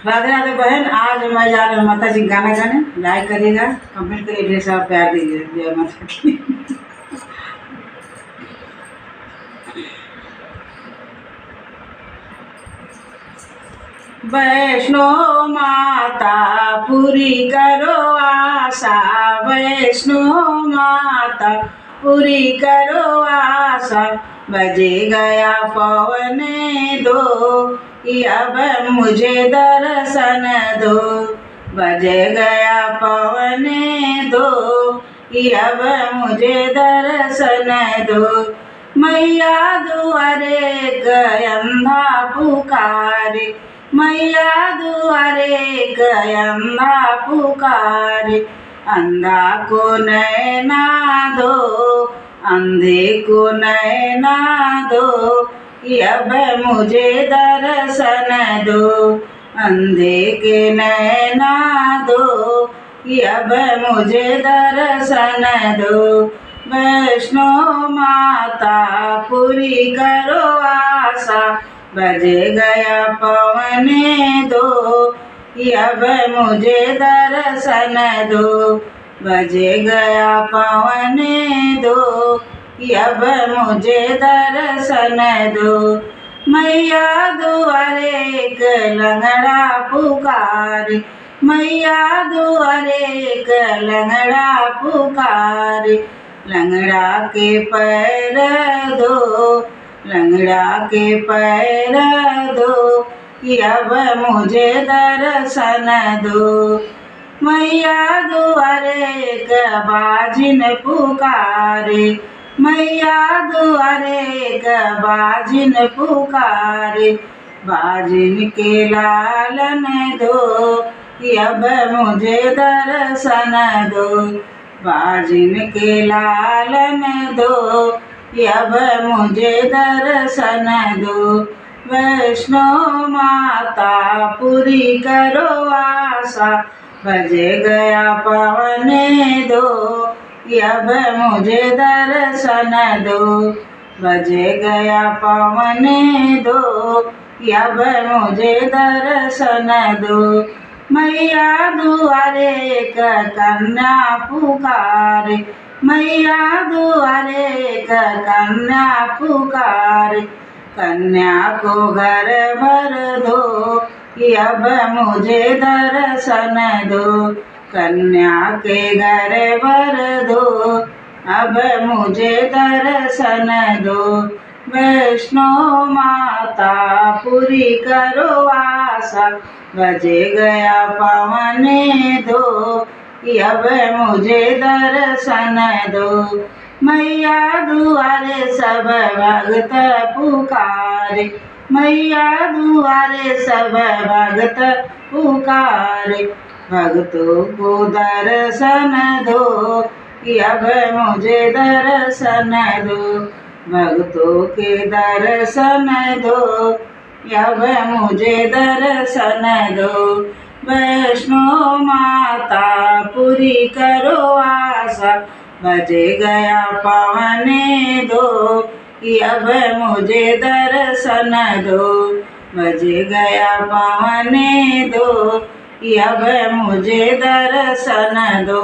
राधे राधे बहन। आज मैं जा रहा हूँ माता जी गाना गाने। लाइक करिएगा, कमेंट करिए, ढेर सारा प्यार दीजिए। जय माता दी। वैष्णो माता पूरी करो आशा, वैष्णो माता पूरी करो आशा। बजे गया पवन दो, अब मुझे दर्शन दो। बजे गया पवन दो, अब मुझे दर्शन दो। मैया दुआरे अंधा पुकारे, मैया दुआरे अंधा पुकारे। अंधा को नैना दो, अंधे को नैना दो, अब मुझे दर्शन दो। अंधे के नैना दो, अब मुझे दर्शन दो। वैष्णो माता पूरी करो आशा, बजे गया पवन दो, अब मुझे दर्शन दो। बजे गया पवन दो, अब मुझे दर्शन दो। मैया दुआरे लंगड़ा पुकारे, मैया दुआरे लंगड़ा पुकारे। लंगड़ा के पैर दो, लंगड़ा के पैर दो, अब मुझे दर्शन दो। मैया दुआरे बाजिन पुकारे, मैया दुआरे बाजिन पुकारे। बाजिन के लालन दो, अब मुझे दर्शन दो। बाजिन के लालन दो, अब मुझे दर्शन दो। वैष्णो माता पूरी करो आशा, बजे गया पवन दो, अब मुझे दर्शन दो। बजे गया पवन दो, अब मुझे दर्शन दो। मैया दुआरे कन्या पुकारे, मैया दुआरे कन्या पुकारे। कन्या को घर भर दो, अब मुझे दर्शन दो। कन्या के घर भर दो, अब मुझे दर्शन दो। वैष्णो माता पूरी करो आशा, बजे गया पवन दो, अब मुझे दर्शन दो। मैया दुआरे सब भगत पुकारे, मैया दुआरे सब भगत पुकारे। भक्तों को दर्शन दो, अब मुझे दर्शन दो। भक्तों के दर्शन दो, अब मुझे दर्शन दो। वैष्णो माता पूरी करो आशा, बजे गया पवन दो, अब मुझे दर्शन दो। बजे गया पवन दो, अब मुझे दर्शन दो।